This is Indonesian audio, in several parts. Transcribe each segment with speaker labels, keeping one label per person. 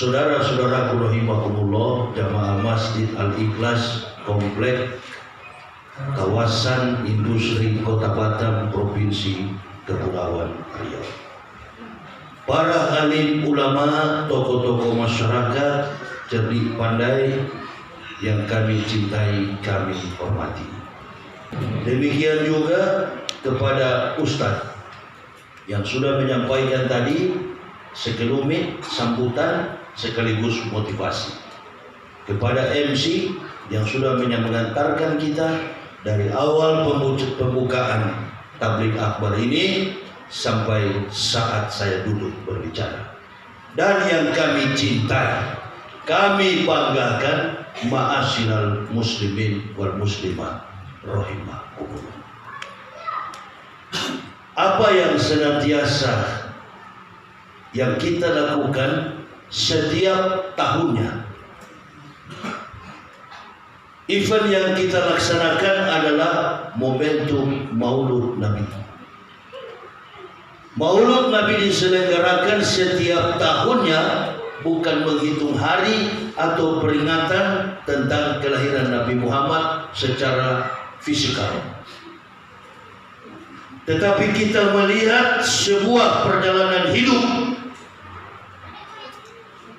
Speaker 1: Saudara-saudaraku rahimakumullah, jamaah Masjid Al-Ikhlas Komplek Kawasan Industri Kota Batam, Provinsi Kepulauan Riau. Para alim ulama, tokoh-tokoh masyarakat, cerdik pandai yang kami cintai, kami hormati. Demikian juga kepada Ustadz yang sudah menyampaikan tadi sekelumit sambutan sekaligus motivasi, kepada MC yang sudah mengantarkan kita dari awal pembukaan tabligh akbar ini sampai saat saya duduk berbicara, dan yang kami cintai, kami banggakan, ma'asyiral muslimin wal muslimat rahimakumullah. Apa yang senantiasa yang kita lakukan setiap tahunnya, event yang kita laksanakan adalah momentum Maulud Nabi. Maulud Nabi diselenggarakan setiap tahunnya, bukan menghitung hari atau peringatan tentang kelahiran Nabi Muhammad secara fisikal, tetapi kita melihat sebuah perjalanan hidup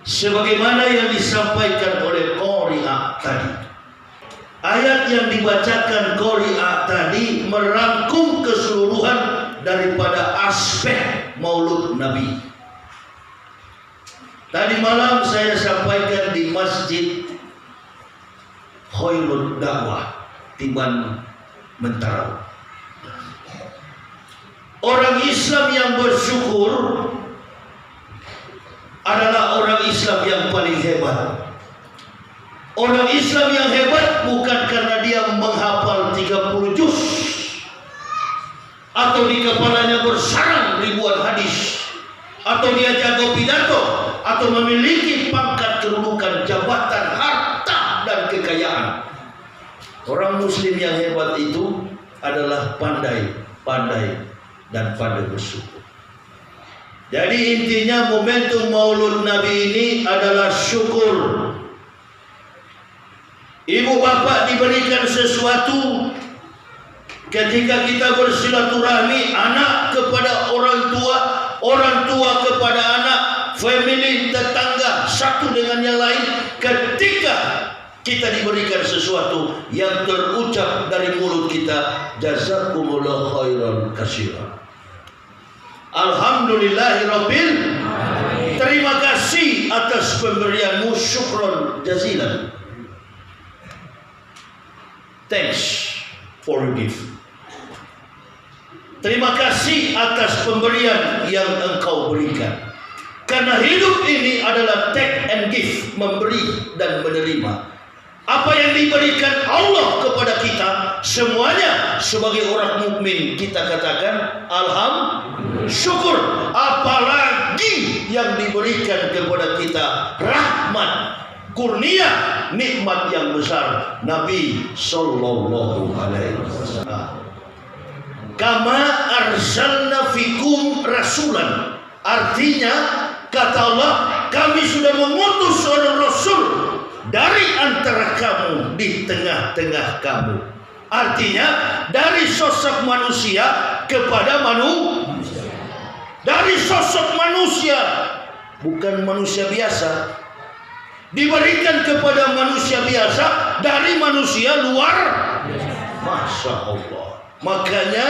Speaker 1: sebagaimana yang disampaikan oleh Qari'ah tadi. Ayat yang dibacakan Qari'ah tadi merangkum keseluruhan daripada aspek Maulud Nabi. Tadi malam saya sampaikan di Masjid Khairul Dakwah Tiban Mentarau. Orang Islam yang bersyukur adalah orang Islam yang paling hebat. Orang Islam yang hebat bukan karena dia menghafal 30 juz atau di kepalanya bersarang ribuan hadis, atau dia jago pidato, atau memiliki pangkat, kedudukan, jabatan, harta, dan kekayaan. Orang Muslim yang hebat itu adalah pandai dan pandai bersyukur. Jadi intinya momentum Maulud Nabi ini adalah syukur. Ibu bapak diberikan sesuatu ketika kita bersilaturahmi, anak kepada orang tua kepada anak, family, tetangga, satu dengan yang lain. Ketika kita diberikan sesuatu yang terucap dari mulut kita, jazakumullah khairan katsiran, alhamdulillahirabbil alamin, terima kasih atas pemberianmu, syukron jazilan, thanks for your gift. Terima kasih atas pemberian yang engkau berikan. Karena hidup ini adalah take and give, memberi dan menerima. Apa yang diberikan Allah kepada kita, semuanya sebagai orang mukmin kita katakan alhamdulillah, syukur. Apalagi yang diberikan kepada kita rahmat, kurnia, nikmat yang besar, Nabi sallallahu alaihi wasallam. Kama arsalna fikum rasulan, artinya kata Allah, kami sudah mengutus seorang rasul dari antara kamu, di tengah-tengah kamu. Artinya dari sosok manusia kepada manusia. Dari sosok manusia, bukan manusia biasa, diberikan kepada manusia biasa dari manusia luar. Masya Allah. Makanya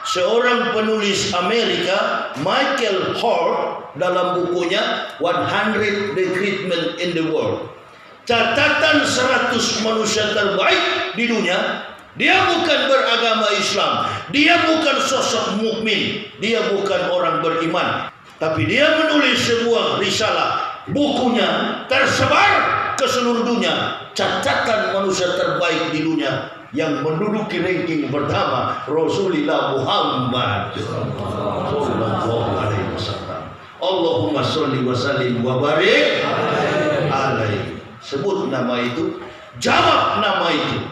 Speaker 1: seorang penulis Amerika, Michael Hort, dalam bukunya 100 the Great Men in the World, catatan 100 manusia terbaik di dunia, dia bukan beragama Islam, dia bukan sosok mukmin, dia bukan orang beriman, tapi dia menulis sebuah risalah, bukunya tersebar ke seluruh dunia, catatan manusia terbaik di dunia. Yang menduduki ranking pertama Rasulullah Muhammad sallallahu alaihi wasallam. Allahumma sholli wa sallim wa barik alaihi. Sebut nama itu, jawab nama itu.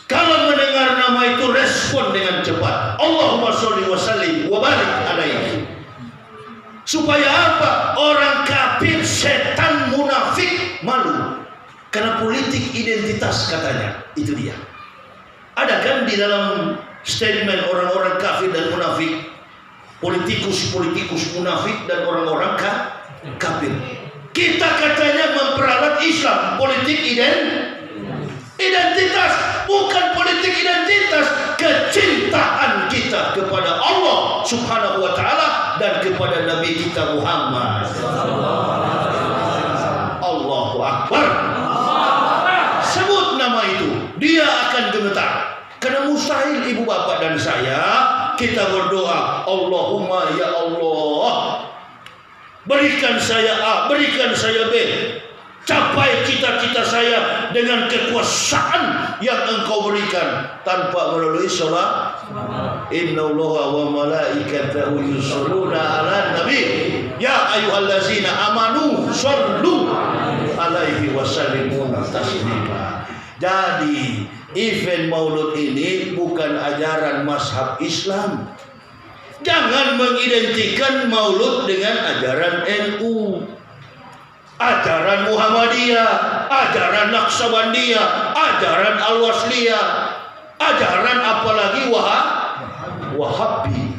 Speaker 1: Kalau mendengar nama itu, respon dengan cepat. Allahumma sholli wa sallim wa barik alaihi. Supaya apa? Orang kafir, setan, munafik malu. Karena politik identitas katanya. Itu dia. Ada kan di dalam statement orang-orang kafir dan munafik, politikus munafik dan orang-orang kafir. Kita katanya memperalat Islam, politik identitas, bukan politik identitas, kecintaan kita kepada Allah Subhanahu wa taala dan kepada Nabi kita Muhammad. Allahu Akbar. Sebut nama itu, dia akan gemetar. Karena mustahil ibu bapak dan saya kita berdoa, Allahumma ya Allah, berikan saya A, berikan saya B, capai cita-cita saya dengan kekuasaan yang Engkau berikan, tanpa melalui salat. Innallaha wa malaikatahu yusholluna 'alan nabi ya ayyuhallazina amanu shollu alaihi wasallimu taslima. Jadi event maulud ini bukan ajaran mazhab Islam. Jangan mengidentikan maulud dengan ajaran NU, ajaran Muhammadiyah, ajaran Naqsabandiyah, ajaran Al-Wasliyah, ajaran apalagi Wahabi.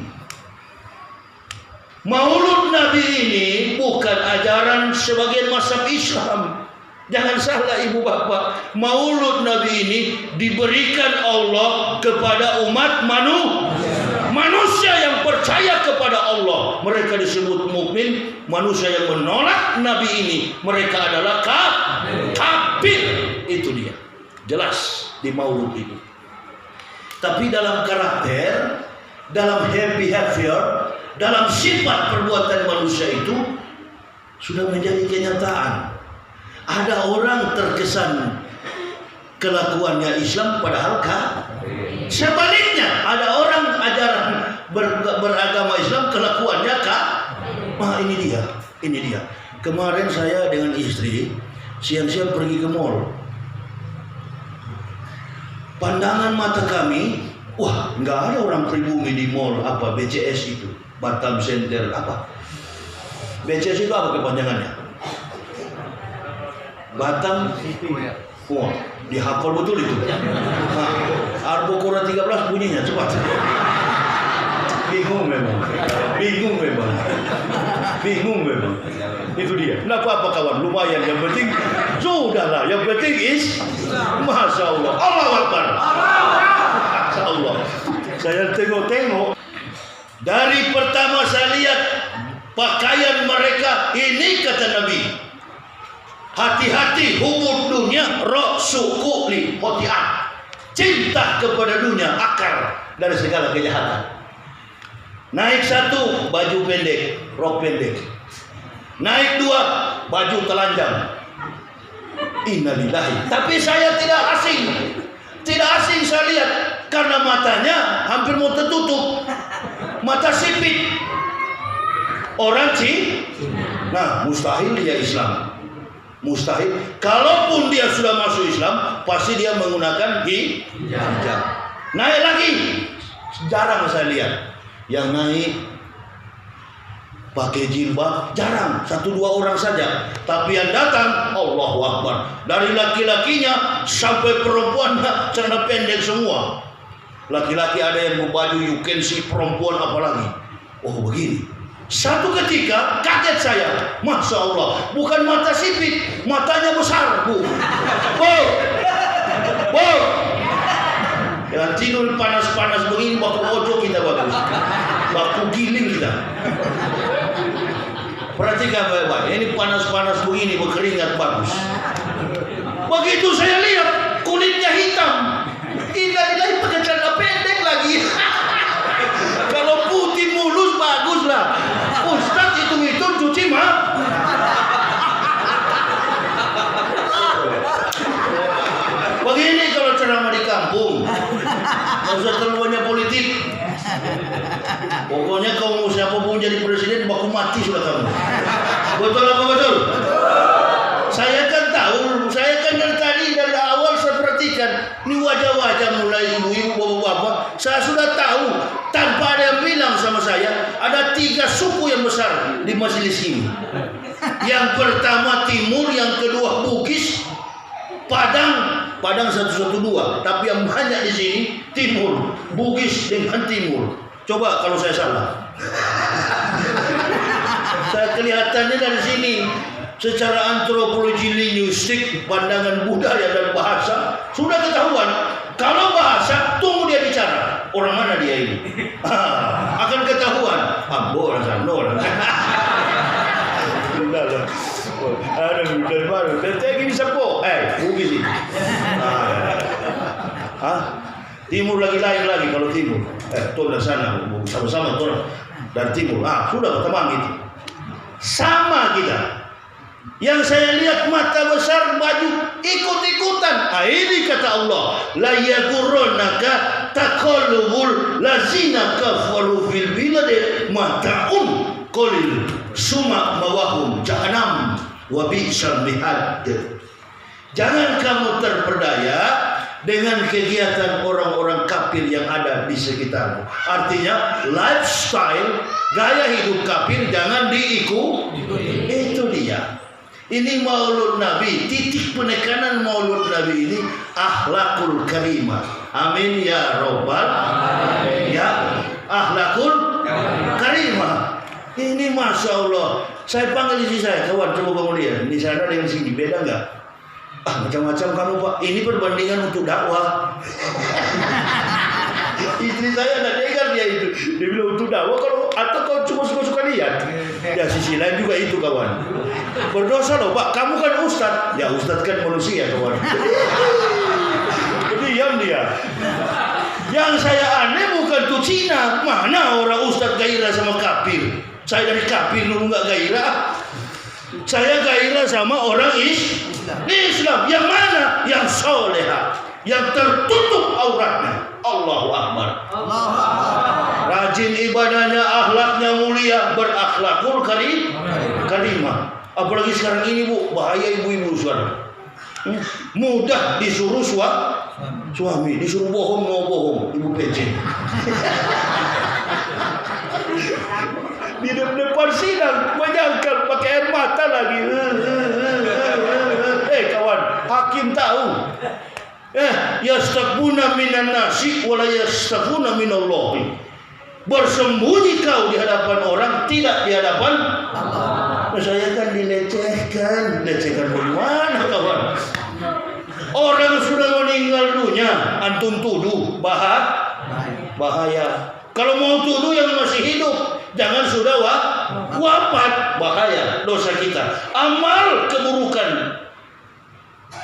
Speaker 1: Maulud Nabi ini bukan ajaran sebagian mazhab Islam. Jangan salah ibu bapak, maulud Nabi ini diberikan Allah kepada umat manusia yang percaya kepada Allah. Mereka disebut mukmin. Manusia yang menolak Nabi ini, mereka adalah kafir. Itu dia, jelas di maulud ini. Tapi dalam karakter, dalam behavior, dalam sifat perbuatan manusia itu sudah menjadi kenyataan. Ada orang terkesan kelakuannya Islam padahal sebaliknya ada orang ajaran beragama Islam kelakuannya ini dia. Kemarin saya dengan istri siang-siang pergi ke mall. Pandangan mata kami, wah, nggak ada orang pribumi di mall. Apa BCS itu? Batam Center apa? BCS itu apa kepanjangannya? Batam Wah, dihafal betul itu. Nah, Arbokora 13 bunyinya cepat. Bingung memang. Itu dia. Kenapa apa kawan? Lumayan, yang penting sudahlah. Yang penting is Masya Allah. Allahu Akbar. Masya Allah. Saya tengok. Dari pertama saya lihat pakaian mereka, ini kata Nabi, hati-hati hubub dunia suku li hoti'an. Cinta kepada dunia akar dari segala kejahatan. Naik satu, baju pendek, rok pendek. Naik dua, baju telanjang. Innalillahi. Tapi saya tidak asing saya lihat, karena matanya hampir mau tertutup. Mata sipit. Orang nah, mustahil dia Islam. Mustahil. Kalaupun dia sudah masuk Islam, pasti dia menggunakan hijab. Naik lagi, jarang saya lihat. Yang naik pakai jilbab jarang, 1-2 orang saja. Tapi yang datang, Allahu Akbar, dari laki-lakinya sampai perempuannya celana pendek semua. Laki-laki ada yang berbaju you can see, perempuan apalagi. Oh begini. Satu ketika kaget saya, Masya Allah, bukan mata sipit, matanya besar, Bu. Jangan tidur panas-panas begini, baku ojo kita bagus, baku giling kita. Perhatikan baik-baik, ini panas-panas begini, berkeringat bagus. Begitu saya lihat kulitnya hitam, ini pakai celana pendek lagi. Kalau putih mulus baguslah. Ustaz hitung-hitung cuci mah. Begini kalau ceramah di kampung, nggak usah terlalu banyak politik. Pokoknya kamu siapapun jadi presiden, baku mati sudah kamu. Betul apa betul? Saya kan tahu, dari awal saya perhatikan, ini wajah-wajah mulai ibu-ibu, bapak-bapak, saya sudah tahu tanpa ada yang bilang. sama saya, ada 3 suku yang besar di majelis ini. Yang pertama Timur, yang kedua Bugis, Padang 112, tapi yang banyak di sini Timur, Bugis dengan Timur. Coba kalau saya salah. Saya kelihatannya dari sini. Secara antropologi linguistik, pandangan budaya dan bahasa sudah ketahuan. Kalau bahasa, tunggu dia bicara. Orang mana dia ini? Akan ketahuan. Ambo orang sana orang. Ada dari baru. Saya gini siapa? Bugis ini. Timur lagi lain lagi kalau Timur. Tuh dari sana sama-sama tuh dari Timur. Sudah teman gitu. Sama kita. Yang saya lihat mata besar, baju ikut-ikutan. Ini kata Allah, la yaghurrannaka taqallubul lazina kafaru fil bilad mata'un qalil summa mawahum jahannam wa bi'sal mihad. Jangan kamu terperdaya dengan kegiatan orang-orang kafir yang ada di sekitarmu. Artinya lifestyle, gaya hidup kafir jangan diikuti. Itu dia. Ini maulud Nabi, titik penekanan maulud Nabi ini akhlakul karimah. Amin ya robbal alamin. Ya, akhlakul karimah. Ini masya Allah. Saya panggil istri saya, kawan coba kamu lihat. Di sana dengan sini beda nggak? Macam-macam kamu Pak. Ini perbandingan untuk dakwah. Istri saya ada dengar dia itu. Dia bilang untuk dakwah atau kau cuma suka-suka lihat. Ya sisi lain juga itu kawan. Berdosa loh Pak. Kamu kan ustad. Ya ustad kan manusia kawan. Diam dia. Yang saya aneh bukan tuh Cina. Mana orang ustad gairah sama kafir. Saya dari kafir dulu nggak gairah. Saya gairah sama orang Islam. Yang mana? Yang soleha, yang tertutup auratnya. Allahu Akbar. Rajin ibadahnya, akhlaknya mulia, berakhlakul karimah. Apalagi sekarang ini Bu, bahaya ibu-ibu sekarang. Mudah disuruh suami, disuruh bohong mau bohong, ibu PC. Di depan sidang menyangkal pakai air mata lagi. Kawan, hakim tahu. Yastakbuna minan nasi wala yastakbuna minallahi. Bersembunyi kau di hadapan orang, tidak di hadapan Allah. Saya kan dilecehkan bagaimana kawan? Orang sudah meninggal dunia, antum tuduh bahaya. Kalau mau tuduh yang masih hidup, jangan sudah wafat, bahaya dosa kita. Amal keburukan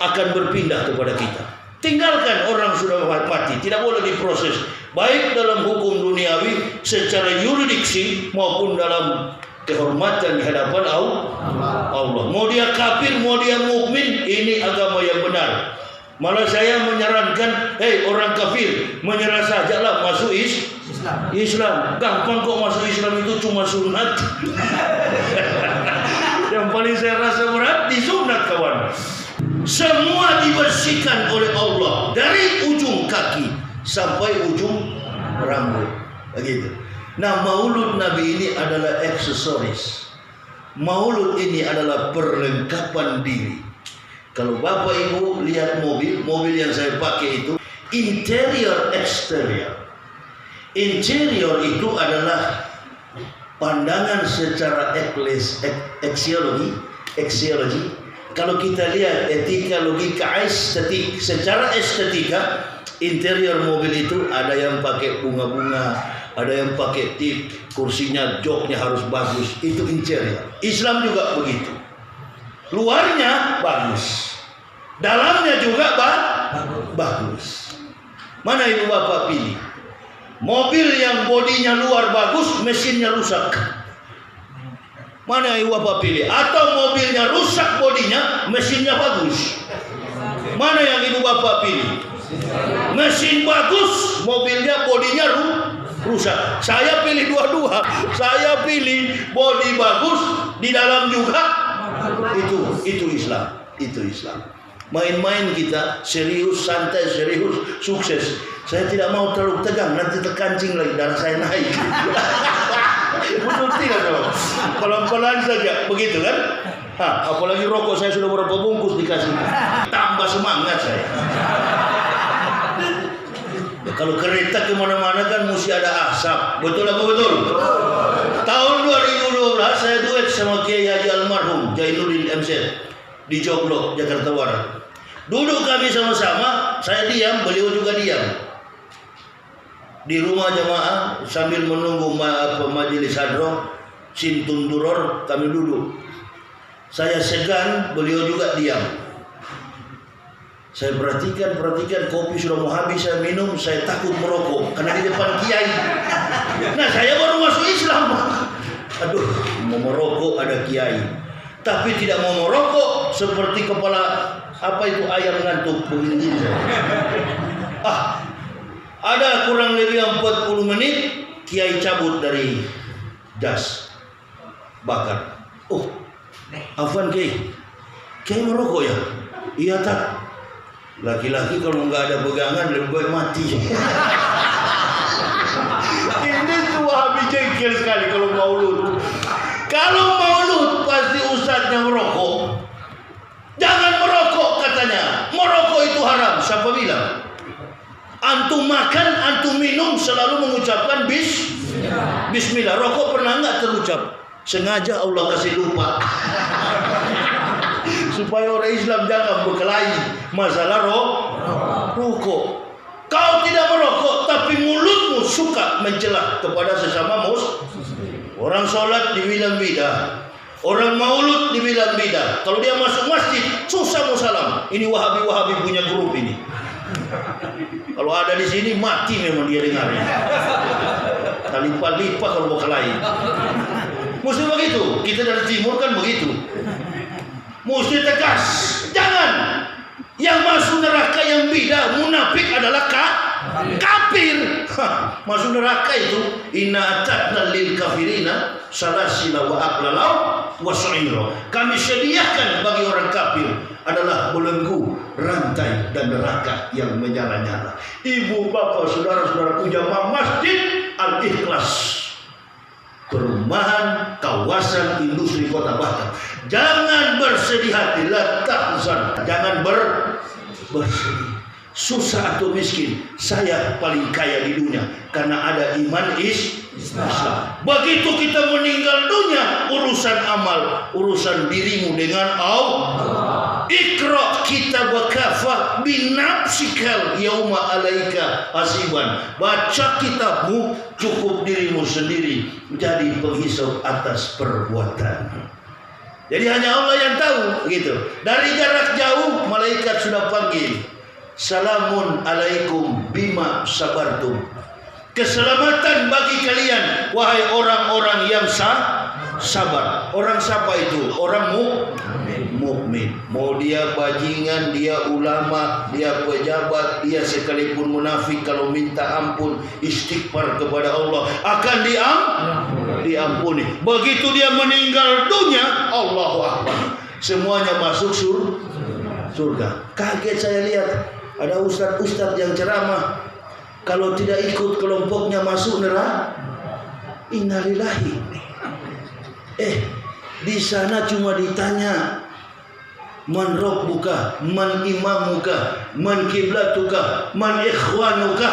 Speaker 1: akan berpindah kepada kita. Tinggalkan orang sudah mati, tidak boleh diproses baik dalam hukum duniawi secara yuridiksi maupun dalam kehormatan di hadapan Allah. Mau dia kafir, mau dia mukmin, ini agama yang benar. Malah saya menyarankan, orang kafir menyerah sajalah masuk Islam. Gampang kok masuk Islam, itu cuma sunat. Yang paling saya rasa berat di sunat kawan. Semua dibersihkan oleh Allah dari ujung kaki sampai ujung rambut. Begitu. Nah, maulud Nabi ini adalah aksesoris. Maulud ini adalah perlengkapan diri. Kalau Bapak Ibu lihat mobil yang saya pakai itu interior exterior. Interior itu adalah pandangan secara aksiologi. Kalau kita lihat etika, logika, estetik, secara estetika interior mobil itu ada yang pakai bunga-bunga, ada yang pakai tip, kursinya, joknya harus bagus. Itu interior. Islam juga begitu. Luarnya bagus, dalamnya juga bagus. Mana ibu bapak pilih? Mobil yang bodinya luar bagus, mesinnya rusak. Mana ibu bapak pilih? Atau mobilnya rusak bodinya, mesinnya bagus. Mana yang ibu bapak pilih? Mesin bagus, mobilnya bodinya rusak. Saya pilih dua-dua. Saya pilih bodi bagus, di dalam juga. Itu Islam. Main-main kita serius, santai, serius, sukses. Saya tidak mau terlalu tegang, nanti terkancing lagi, darah saya naik. Betul tidak dong? Pelan-pelan saja, begitu kan? Apalagi rokok saya sudah berapa bungkus dikasih. Tambah semangat saya. Ya, kalau kereta kemana-mana kan mesti ada asap. Betul apa betul? Tahun 2012 saya duet sama Kiai Haji Almarhum Jainuddin MZ di Joglo, Jakarta Barat. Duduk kami sama-sama, saya diam, beliau juga diam. Di rumah jamaah sambil menunggu majelis hadroh Sintun Duror, kami duduk. Saya segan, beliau juga diam. Saya perhatikan kopi sudah mau habis, saya minum, saya takut merokok karena di depan kiai. Nah, saya baru masuk Islam. Aduh, mau merokok ada kiai. Tapi tidak mau merokok seperti kepala apa itu ayam ngantuk begini. Ada kurang lebih 40 menit kiai cabut dari jas bakar. Oh, Afwan kiai merokok ya? Iya tak. Laki-laki kalau nggak ada pegangan lebih baik mati. Ini tuh Wahabi jengkel sekali kalau maulud. Kalau maulud pasti ustadznya merokok. Jangan merokok katanya. Merokok itu haram. Siapa bilang? Antum makan, antum minum selalu mengucapkan Bismillah. Rokok pernah nggak terucap? Sengaja Allah kasih lupa. Supaya orang Islam jangan berkelahi masalah rokok. Kau tidak merokok tapi mulutmu suka mencela kepada sesama muslim. Orang sholat dibilang bidah, orang maulud dibilang bidah. Kalau dia masuk masjid susah mau salam. Ini Wahabi punya grup ini. Kalau ada di sini mati memang dia dengarnya. Lipat-lipat kalau mau kelahi. Mesti begitu. Kita dari timur kan begitu. Mesti tegas. Jangan. Yang masuk neraka yang bidah munafik adalah kafir. Masuk neraka itu inna atadna lil kafirina salasila wa aqlalau wa sa'ira. Kami sediakan bagi orang kafir adalah belenggu, rantai dan neraka yang menyala-nyala. Ibu bapak saudara-saudaraku jamaah Masjid Al-Ikhlas, perumahan kawasan industri Kota Batam. Jangan bersedih hati, la tahzan. Jangan bersedih. Susah atau miskin, saya paling kaya di dunia karena ada iman Islam. Begitu kita meninggal dunia, urusan amal, urusan dirimu dengan Allah. Iqra kitabaka binafsikal yauma alaika hasiban. Baca kitabmu, cukup dirimu sendiri menjadi penghisab atas perbuatan. Jadi hanya Allah yang tahu, gitu. Dari jarak jauh malaikat sudah panggil. Salamun alaikum bima sabartum. Keselamatan bagi kalian wahai orang-orang yang sabar. Orang siapa itu? Orang mukmin. Mau dia bajingan, dia ulama, dia pejabat, dia sekalipun munafik, kalau minta ampun istighfar kepada Allah akan diampuni. Begitu dia meninggal dunia, Allahu Akbar, semuanya masuk surga. Kaget saya lihat ada ustadz yang ceramah, kalau tidak ikut kelompoknya masuk neraka. Innalillahi. Di sana cuma ditanya man rabbuka, man imamuka, man kiblatuka, man ikhwanuka.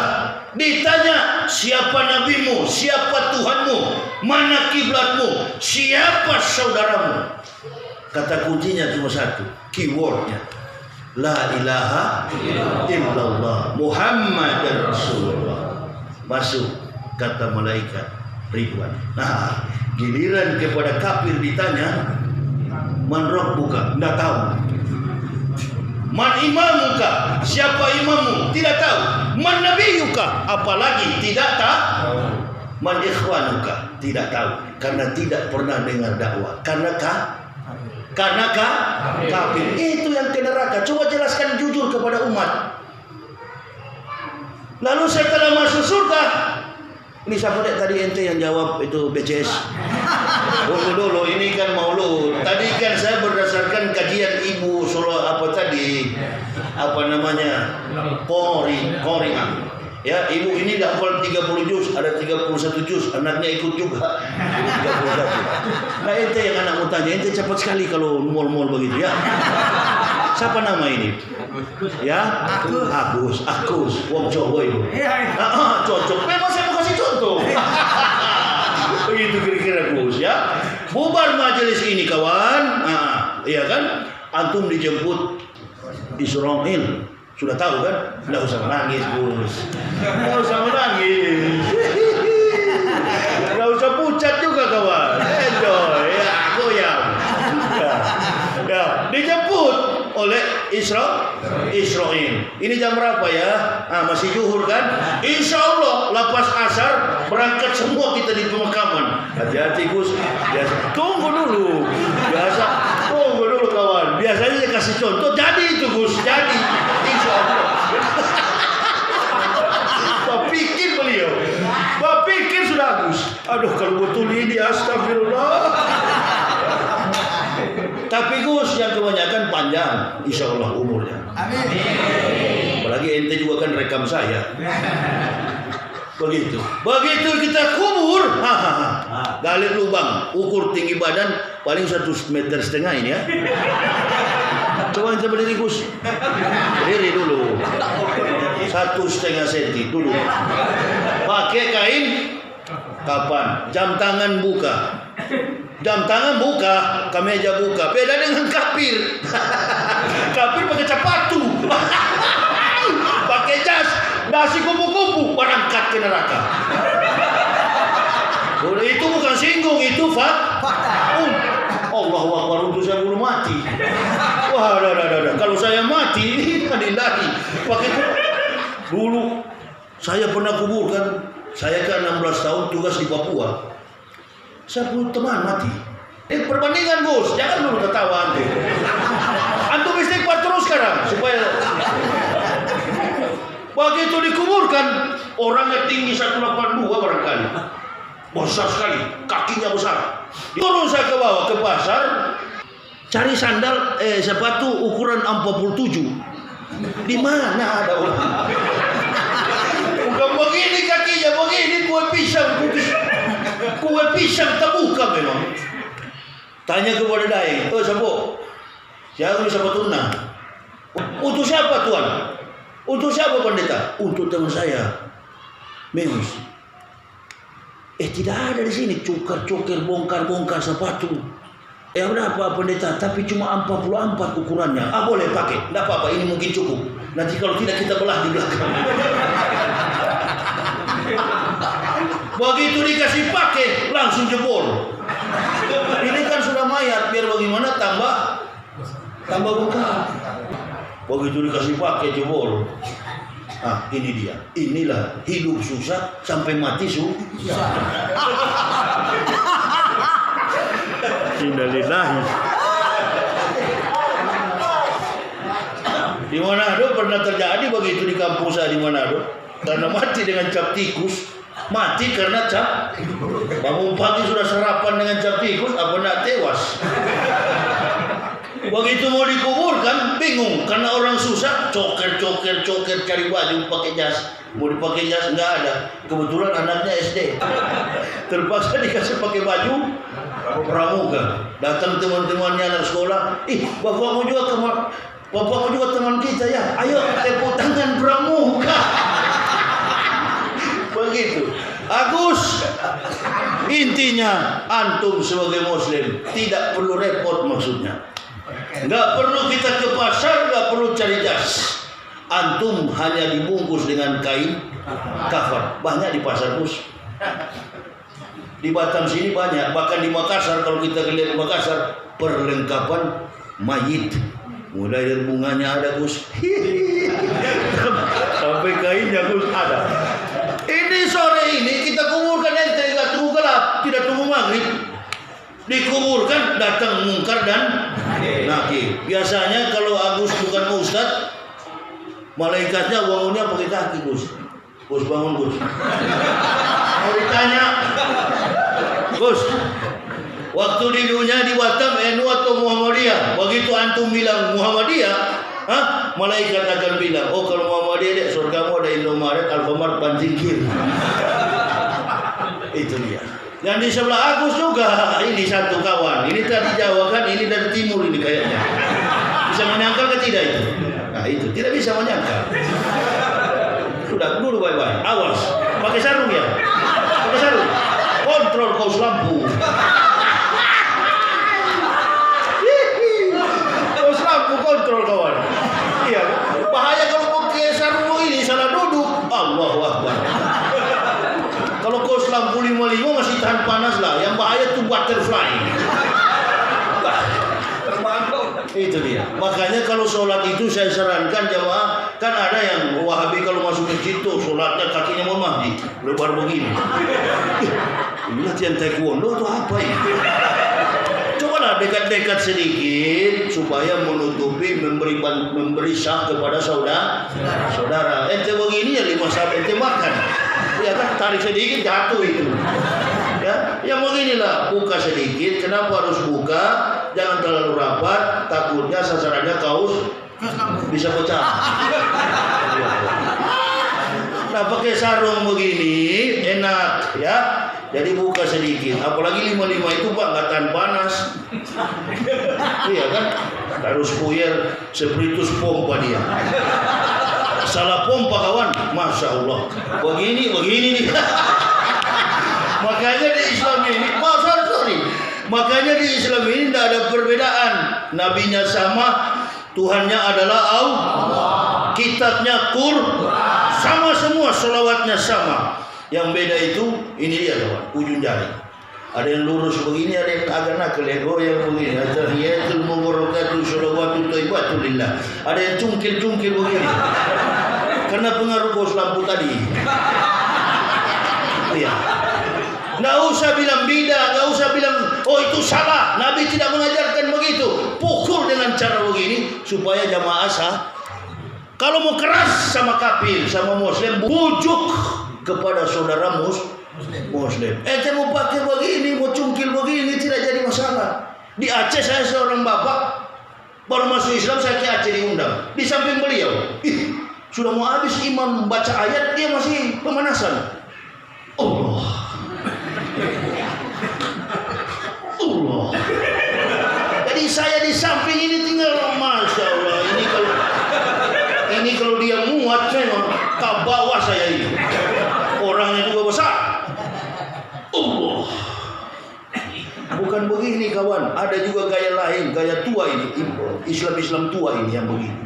Speaker 1: Ditanya siapa nabimu, siapa Tuhanmu, mana kiblatmu, siapa saudaramu. Kata kuncinya cuma satu, keywordnya la ilaha illallah Muhammadar Rasulullah. Masuk, kata malaikat Ridwan. Nah, giliran kepada kafir ditanya man rabbuka, tidak tahu. Man imamuka, siapa imammu, tidak tahu. Man nabiyuka, apalagi tidak tahu. Man ikhwanuka, tidak tahu, karena tidak pernah dengar dakwah. Karena kafir. Itu yang ke neraka. Coba jelaskan jujur kepada umat. Lalu setelah masuk surga, ini siapa tadi ente yang jawab itu BCS? Dulu ini kan maulud. Tadi kan saya berdasarkan kajian ibu Solo apa tadi? Apa namanya? Qori'ah. Ya, ibu ini dah hafal 30 juz, ada 31 juz, anaknya ikut juga. Jadi 31. Nah, ente yang anak mau tanya, ente cepat sekali kalau mall-mall begitu ya. Siapa nama ini? Ya? Agus. Wong Jawa itu. Cocok. Memang saya mau kasih contoh. Begitu kira-kira Gus ya. Bubar majelis ini kawan. Iya kan? Antum dijemput Israel. Sudah tahu kan? Tidak usah menangis Gus. Tidak usah menangis. Tidak usah pucat juga kawan. Enjoy. Ya, goyang. Ya, dijemput oleh Israel. Ini jam berapa ya? Masih zuhur kan? Insya Allah lepas asar berangkat semua kita di pemakaman. Hati-hati Gus. Tunggu dulu. Tunggu dulu kawan. Biasanya dia kasih contoh. Jadi itu Gus. Jadi. Insya Allah. Pikir beliau. Pikir sudah Gus. Aduh kalau betul ini astagfirullah. Tapi Gus yang kebanyakan panjang, insya Allah umurnya. Amin. Apalagi ente juga kan rekam saya. Begitu kita kubur, gali lubang, ukur tinggi badan paling 1,5 meter ini ya. Coba kita berdiri Gus, berdiri dulu, 1,5 senti dulu. Pakai kain, kapan? Jam tangan buka. Jam tangan buka, kemeja buka. Beda dengan kafir. Kafir pakai capatu. Pakai jas, nasi kupu-kupu, berangkat ke neraka. Itu bukan singgung, itu fakta. Allahu Akbar, untuk saya belum mati. Wah, kalau saya mati, innalillahi. Pakai dulu saya pernah kuburkan. Saya kan 16 tahun tugas di Papua. Saya punya teman mati. Perbandingan Gus, jangan dulu ketawa antum. Antum istighfar terus sekarang supaya begitu dikuburkan orangnya tinggi 182 barangkali. Besar sekali, kakinya besar. Turun saya ke bawah ke pasar cari sandal sepatu ukuran 47. Di mana ada orang? Bukan begini kakinya, begini kue pisang terbuka memang. Tanya kepada dai, siapa bisa petuna? Untuk siapa Tuan? Untuk siapa pendeta? Untuk teman saya, Memus. Tidak ada di sini cukar-cukar, bongkar-bongkar sepatu. Berapa pendeta? Tapi cuma 44 ukurannya. Boleh pakai, tidak apa-apa. Ini mungkin cukup. Nanti kalau tidak kita belah di belakang. Begitu dikasih pakai langsung jebol. Ini kan sudah mayat, biar bagaimana tambah bongkar. Begitu dikasih pakai jebol. Ini dia. Inilah hidup susah sampai mati susah. Innalillahi. Di Manado pernah terjadi begitu di kampung saya di Manado. Karena mati dengan cap tikus. Mati karena cap. Bangun pagi sudah sarapan dengan cap tikus, apa nak tewas. Begitu mau dikuburkan, bingung karena orang susah, coker cari baju pakai jas. Mau dipakai jas enggak ada. Kebetulan anaknya SD. Terpaksa dikasih pakai baju pramuka. Datang teman-temannya anak sekolah, bapakmu juga teman kita ya. Ayo tepuk tangan pramuka. Begitu. Agus, intinya antum sebagai muslim tidak perlu repot maksudnya. Enggak perlu kita ke pasar, enggak perlu cari jas. Antum hanya dibungkus dengan kain kafan. Banyak di pasar Gus. Di Batam sini banyak, bahkan di Makassar kalau kita lihat di Makassar perlengkapan mayit. Mulai dari bunganya ada Gus. Sampai kainnya Gus ada. Ini sore ini kita kuburkan ente, enggak tunggu gelap, tidak tunggu maghrib. Dikuburkan datang mungkar dan nakir. Biasanya kalau Agus bukan ustaz, malaikatnya bangunnya pakai kaki Gus. Gus bangun Gus. Mau ditanya, Gus, waktu di dunia di Batam NU atau Muhammadiyah? Begitu antum bilang Muhammadiyah, Malaikat akan bilang, oh kalau mau adik-adik surgamu ada Indomaret, Alfamart, Banjingkir. Itu dia. Yang di sebelah Agus juga, ini satu kawan. Ini dari Jawa kan, ini dari timur ini kayaknya. Bisa menyangkal ke tidak itu? Nah itu, tidak bisa menyangkal. Sudah, dulu bye-bye. Awas, pakai sarung ya. Pakai sarung. Kontrol kaos lampu. Kaos lampu kontrol kawan. Iya, bahaya kalau pakai sarung ini salah duduk. Allahu Akbar. Kalau kaos lampu 55 masih tahan panas lah. Yang bahaya tuh butterfly. Itu dia. Makanya kalau sholat itu saya sarankan jamaah, kan ada yang Wahabi kalau masuk masjid tuh sholatnya kakinya mohon maaf lebar begini. Ini latihan taekwondo atau apa ya? Cobalah dekat-dekat sedikit supaya menutupi memberi sah kepada saudara. Ente begini ya 5 saat ente makan. Ya kan tarik sedikit jatuh itu. Ya, yang beginilah buka sedikit. Kenapa harus buka? Jangan terlalu rapat, takutnya sasarannya kaos bisa pecah. Nah pakai sarung begini enak ya. Jadi buka sedikit. Apalagi 55 itu Pak nggak tahan panas. Iya kan? Harus puyer spiritus pompa dia. Salah pompa kawan, masya Allah. Begini nih. Makanya di Islam ini, sorry. Makanya di Islam ini tidak ada perbedaan. Nabinya sama, Tuhannya adalah Allah. Kitabnya sama semua, sholawatnya sama. Yang beda itu, ini dia kawan, ujung jari. Ada yang lurus begini, ada yang agak nakal, yang begini. Tahiyatul mubarakatuh sholawatu thayyibatu lillah. Ada yang cungkil begini. Karena pengaruh kaos lampu tadi. Iya. Nggak usah bilang bidah, nggak usah bilang oh itu salah. Nabi tidak mengajarkan begitu. Pukul dengan cara begini supaya jamaah sah. Kalau mau keras sama kafir, sama muslim, bujuk kepada saudara muslim. Ente mau pakai begini, mau cungkil begini tidak jadi masalah. Di Aceh saya seorang bapak baru masuk Islam, saya ke Aceh diundang. Di samping beliau, sudah mau habis imam baca ayat, dia masih pemanasan. Allah. Jadi saya di samping ini tinggal, masya Allah. Ini kalau dia muat memang ke bawah saya ini. Orangnya juga besar. Allah. Bukan begini kawan. Ada juga gaya lain, gaya tua ini. Islam tua ini yang begini.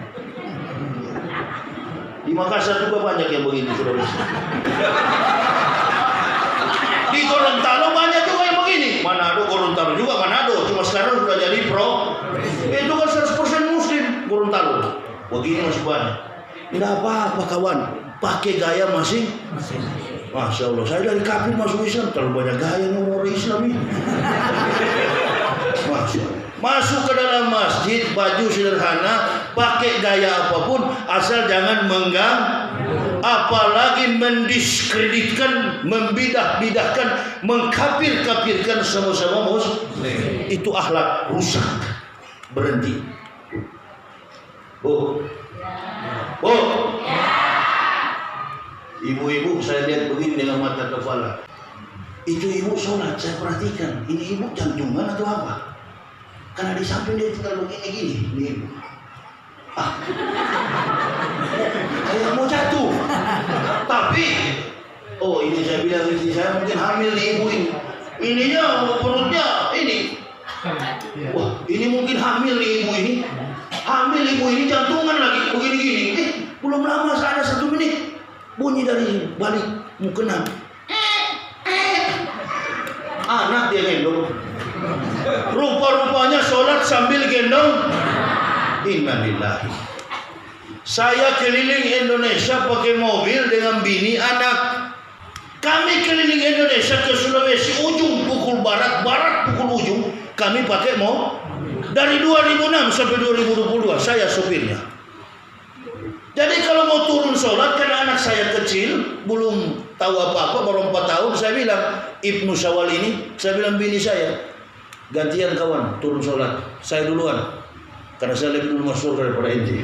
Speaker 1: Di Makassar juga banyak yang begini, saudara. Di Gorontalo banyak juga yang begini. Manado, Gorontalo juga Manado. Cuma sekarang sudah jadi pro. Itu kan 100% muslim Gorontalo. Begini masih banyak. Tidak apa-apa kawan. Pakai gaya masing. Masya Allah. Saya dari kafir masuk Islam. Terlalu banyak gaya orang Islam ini. Masya Allah. Masuk ke dalam masjid, baju sederhana, pakai gaya apapun, asal jangan mengganggu. Apalagi mendiskreditkan, membidah-bidahkan, mengkafir-kafirkan sama-sama muslim. Itu akhlak rusak. Berhenti. Ibu-ibu saya lihat begini dengan mata kepala. Itu ibu sholat, saya perhatikan. Ini ibu jantungan atau apa? Karena di samping dia tinggal begini-gini. Ini ibu. Kayak mau jatuh. Tapi ini saya bilang istri saya mungkin hamil di ibu ini. Ininya perutnya ini. Wah, ini mungkin hamil di ibu ini. Hamil ibu ini jantungan lagi begini-gini. Belum lama ada 1 menit bunyi dari balik mukena. Anak dia gendong. Rupa-rupanya sholat sambil gendong. Innalillahi. Saya keliling Indonesia pakai mobil dengan bini anak. Kami keliling Indonesia ke Sulawesi ujung pukul barat pukul ujung. Kami pakai dari 2006 sampai 2022 saya sopirnya. Jadi kalau mau turun sholat, karena anak saya kecil belum tahu apa-apa, baru 4 tahun, saya bilang Ibnu Syawal ini, saya bilang bini saya gantian kawan turun sholat, saya duluan. Karena saya lebih dulu masuk daripada ente.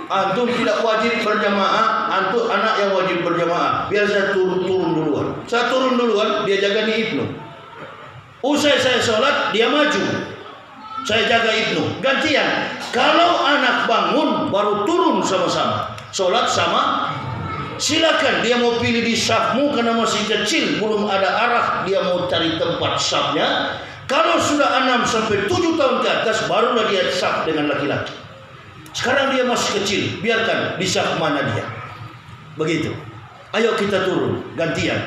Speaker 1: Antum tidak wajib berjamaah, antum anak yang wajib berjamaah. Biar saya turun duluan. Saya turun duluan, dia jaga nih Ibnu. Usai saya sholat, dia maju. Saya jaga Ibnu. Gantian. Kalau anak bangun, baru turun sama-sama. Sholat sama. Silakan dia mau pilih di safmu karena masih kecil, belum ada arah, dia mau cari tempat safnya. Kalau sudah 6 sampai 7 tahun ke atas, barulah dia saf dengan laki-laki. Sekarang dia masih kecil, biarkan di saf mana dia. Begitu. Ayo kita turun, gantian.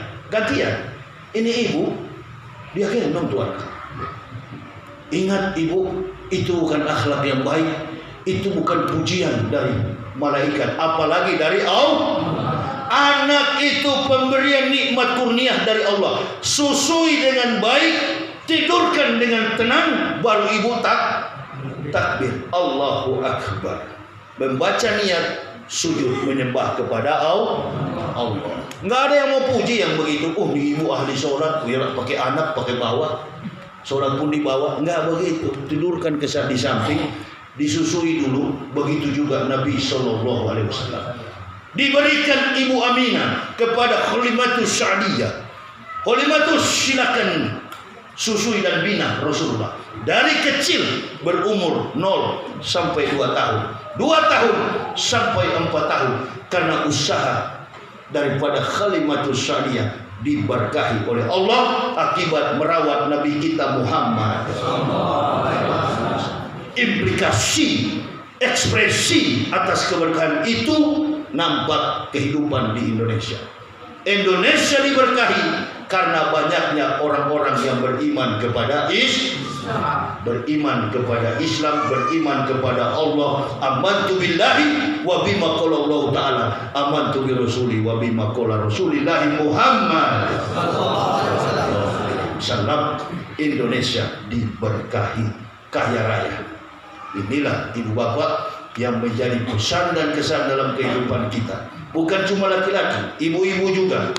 Speaker 1: Ini ibu, dia gendong tuan. Ingat ibu, itu bukan akhlak yang baik, itu bukan pujian dari malaikat, apalagi dari Allah. Anak itu pemberian nikmat kurniah dari Allah. Susui dengan baik, tidurkan dengan tenang, baru ibu takbir Allahu Akbar, membaca niat sujud menyembah kepada Allah. Nggak ada yang mau puji yang begitu. Oh, ini ibu ahli sholat, pakai anak, pakai bawa, sholat pun dibawa. Nggak begitu. Tidurkan di samping, disusui dulu. Begitu juga Nabi Sallallahu Alaihi Wasallam. Diberikan Ibu Aminah kepada Khalimatus Sa'diyah. Khalimatus silakan susui dan bina Rasulullah. Dari kecil berumur 0 sampai 2 tahun. 2 tahun sampai 4 tahun. Karena usaha daripada Khalimatus Sa'diyah diberkahi oleh Allah akibat merawat Nabi kita Muhammad. Implikasi, ekspresi atas keberkahan itu nampak kehidupan di Indonesia. Indonesia diberkahi karena banyaknya orang-orang yang beriman kepada Islam, beriman kepada Allah. Amantu billahi wa bima qala Allah taala, amantu bi rasuli wa bima qala Rasulullah Muhammad sallallahu alaihi wasallam. Indonesia diberkahi, kaya raya. Inilah ibu bapak yang menjadi pesan dan kesan dalam kehidupan kita. Bukan cuma laki-laki, ibu-ibu juga.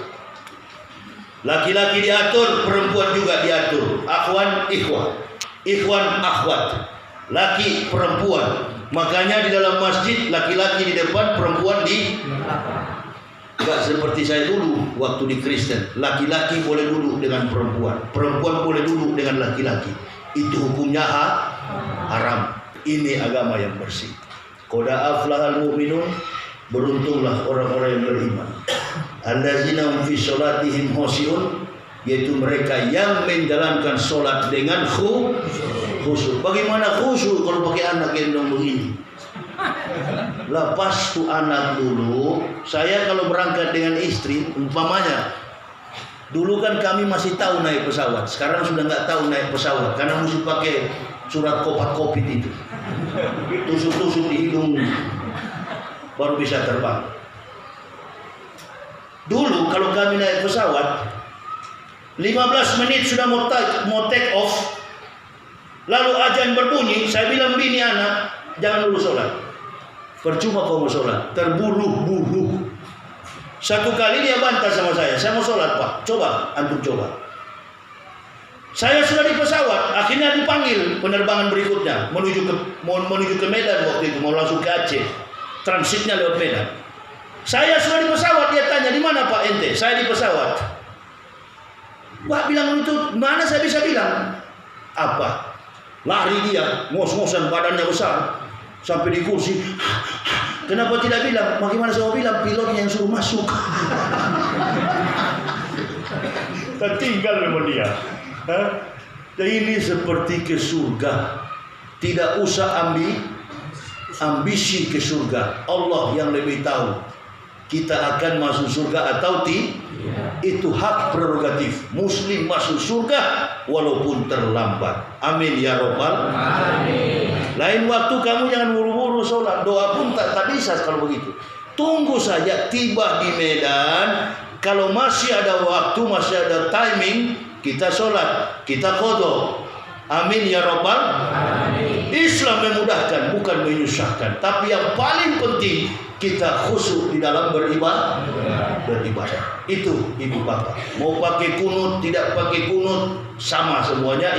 Speaker 1: Laki-laki diatur, perempuan juga diatur. Akhwan, ikhwan, akhwat. Laki, perempuan. Makanya di dalam masjid, laki-laki di depan, perempuan di belakang. Enggak seperti saya dulu waktu di Kristen. Laki-laki boleh duduk dengan perempuan, perempuan boleh duduk dengan laki-laki. Itu hukumnya haram. Ini agama yang bersih. Qad aflahal mu'minun, beruntunglah orang-orang yang beriman. Allazina hum fi sholatihim khoshi'un, yaitu mereka yang menjalankan sholat dengan khusyuk. Bagaimana khusyuk kalau pakai anak gendong begini? Lepas tuh anak dulu. Saya kalau berangkat dengan istri, umpamanya dulu kan kami masih tahu naik pesawat. Sekarang sudah nggak tahu naik pesawat karena mesti pakai surat Covid itu. Tusuk-tusuk di hidung baru bisa terbang. Dulu kalau kami naik pesawat 15 menit sudah mau take off, lalu azan berbunyi, saya bilang bini anak, jangan dulu sholat. Percuma kau mau sholat, terburu-buru. Satu kali dia bantah sama saya mau sholat pak, coba, antum coba. Saya sudah di pesawat, akhirnya dipanggil penerbangan berikutnya menuju ke Medan waktu itu, mau langsung ke Aceh, transitnya lewat Medan. Saya sudah di pesawat, dia tanya di mana Pak ente? Saya di pesawat. Pak bilang itu mana saya bisa bilang? Apa? Lari dia, ngos-ngosan badannya besar, sampai di kursi. Kenapa tidak bilang? Bagaimana saya mau bilang? Pilotnya yang suruh masuk. Tertinggal memang dia. Ini seperti ke surga. Tidak usah ambisi ke surga. Allah yang lebih tahu kita akan masuk surga atau tidak. Itu hak prerogatif. Muslim masuk surga walaupun terlambat. Amin ya robbal alamin. Lain waktu kamu jangan buru-buru sholat. Doa pun tak bisa kalau begitu. Tunggu saja tiba di Medan. Kalau masih ada waktu, masih ada timing, kita sholat, kita qadha. Amin ya robbal alamin. Islam memudahkan, bukan menyusahkan. Tapi yang paling penting kita khusyuk di dalam beribadah. Itu ibu bapak. Mau pakai kunut, tidak pakai kunut, sama semuanya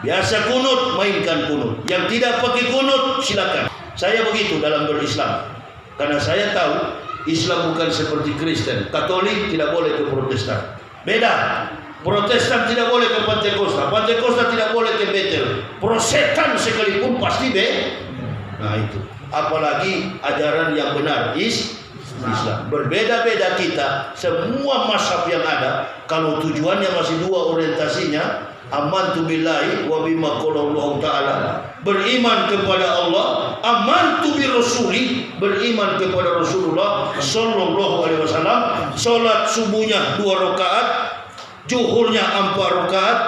Speaker 1: Biasa kunut, mainkan kunut. Yang tidak pakai kunut, silakan. Saya begitu dalam berislam. Karena saya tahu Islam bukan seperti Kristen. Katolik tidak boleh ke Protestan. Beda. Protestan tidak boleh ke Pantekosta. Pantekosta tidak boleh ke Betel. Prosetan sekalipun pasti Nah itu. Apalagi ajaran yang benar Islam. Berbeda-beda kita. Semua mazhab yang ada, kalau tujuannya masih dua orientasinya, amantu billahi wa bima qala Allah Ta'ala, beriman kepada Allah, amantu bi rasuli, beriman kepada Rasulullah sallallahu alaihi wasallam. Salat subuhnya 2 rakaat, zuhurnya 4 rakaat,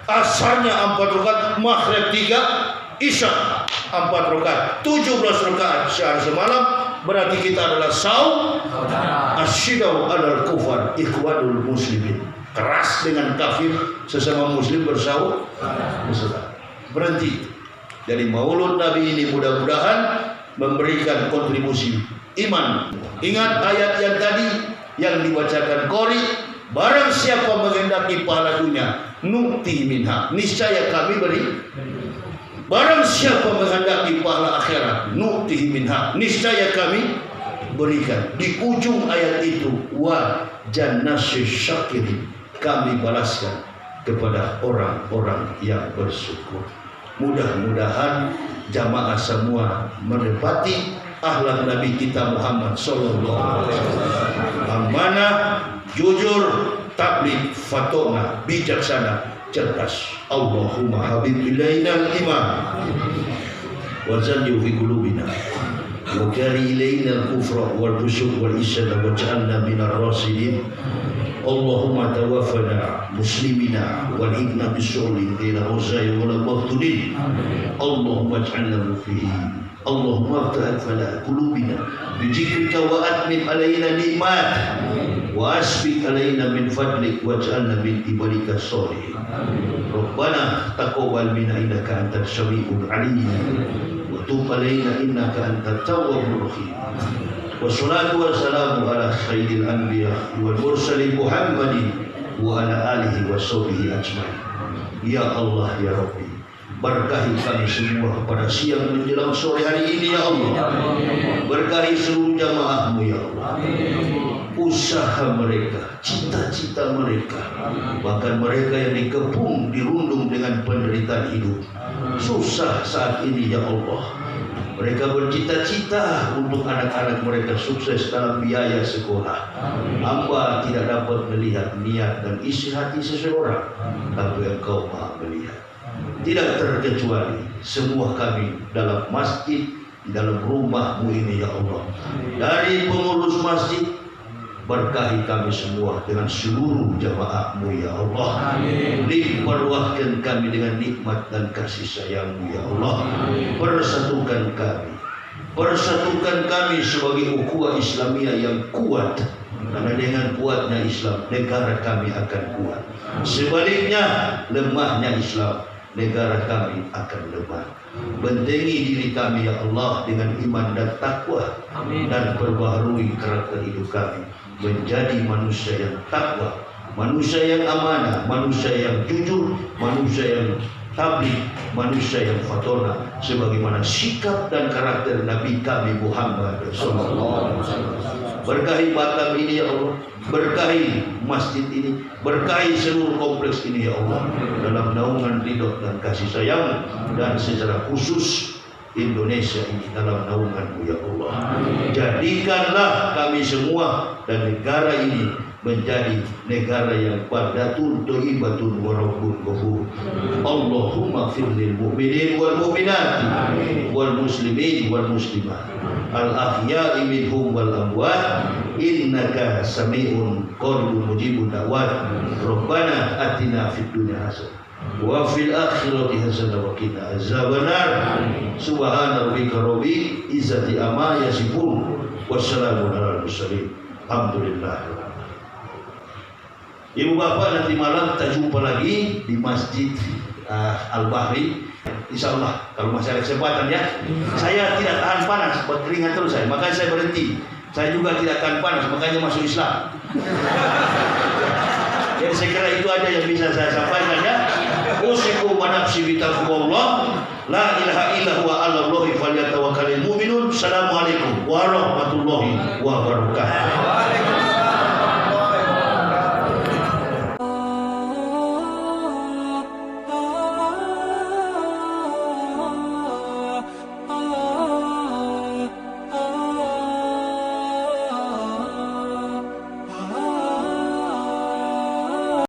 Speaker 1: asarnya 4 rakaat, maghrib 3, isya 4 rakaat, 17 rakaat sehari semalam. Berarti kita adalah asyidau alal kufar ikhwanul muslimin. Keras dengan kafir, sesama muslim bersaudara. Berhenti. Jadi maulud Nabi ini mudah-mudahan memberikan kontribusi iman. Ingat ayat yang tadi yang dibacakan Qori, barang siapa menghendaki pahala dunia, nukti minha, niscaya kami beri. Barang siapa menghendaki pahala akhirat, nukti minha, niscaya kami berikan. Di ujung ayat itu, wa jannasy syakirin, kami balaskan kepada orang-orang yang bersyukur. Mudah-mudahan jamaah semua menepati akhlak Nabi kita Muhammad sallallahu alaihi wasallam. Amanah, jujur, tabligh, fatona, bijaksana, cerdas. Allahumma habib ilaina al-iman wa zayyih fi qulubina wa kari ilaina al-kufra wal fusuq wal isyan waj'alna minar rasidin. Allahumma tawaffana muslimina wal hikna bisulin ila uzay wal maftudin. Allahumma ij'alna mufihin. Allahumma aftah fala qulubina bi dzikrika wa atmim alaina ni'mat wa asbik alaina min fadlik waj'alna min ibadika sholihin. Rabbana taqabbal minna innaka antas samiul alim wa tub alaina innaka antat tawwabur rahim. Wassalatu wassalamu ala sayyidil anbiya wal mursalin Muhammadin wa ala alihi wa sahbihi ajmain. Ya Allah ya Rabbi, berkahi kami semua pada siang menjelang sore hari ini ya Allah. Berkahi seluruh jamaahmu ya Allah. Usaha mereka, cita-cita mereka, bahkan mereka yang dikepung, dirundung dengan penderitaan hidup, susah saat ini ya Allah. Mereka bercita-cita untuk anak-anak mereka sukses dalam biaya sekolah. Hamba tidak dapat melihat niat dan isi hati seseorang, tapi Engkau Maha melihat. Tidak terkecuali semua kami dalam masjid, di dalam rumah-Mu ini ya Allah. Dari pengurus masjid, berkahi kami semua dengan seluruh jamaah-Mu ya Allah. Limpahkan kami dengan nikmat dan kasih sayang-Mu ya Allah. Persatukan kami. Persatukan kami sebagai ukhuwah Islamiyah yang kuat. Karena dengan kuatnya Islam, negara kami akan kuat. Sebaliknya, lemahnya Islam, negara kami akan lemah. Bentengi diri kami ya Allah dengan iman dan takwa. Dan perbaharui karakter hidup kami menjadi manusia yang takwa, manusia yang amanah, manusia yang jujur, manusia yang tabligh, manusia yang fatona, sebagaimana sikap dan karakter Nabi kami Muhammad sallallahu alaihi wasallam. Berkahi Batam ini ya Allah, berkahi masjid ini, berkahi seluruh kompleks ini ya Allah, dalam naungan ridho dan kasih sayang, dan secara khusus Indonesia ini dalam naungan-Mu ya Allah. Jadikanlah kami semua dan negara ini menjadi negara yang padatun thayyibatun wa rabbun ghafur. Allahumma fir lil mu'minin wal mu'minat wal muslimin wal muslimat al ahya'i minhum wal amwat innaka sami'un qaribun mujibud da'wat. Rabbana atina fid dunya hasanah wa fil akhirati hasanah wa qina azabannar. Subhana rabbika rabbil izzati amma yasifun wassalamun alal mursalin. Alhamdulillah. Ibu bapak, nanti malam kita jumpa lagi di Masjid Al-Bahri. Insya Allah kalau masih ada kesempatan ya. Saya tidak tahan panas, berkeringat terus saya, makanya saya berhenti. Saya juga tidak tahan panas, makanya masuk Islam. Jadi saya kira itu aja yang bisa saya sampaikan ya. usiku wa nafsi bi taqwallah la ilaha illa huwa 'alallahi falyatawakkalul mu'minun. Assalamualaikum warahmatullahi wabarakatuh.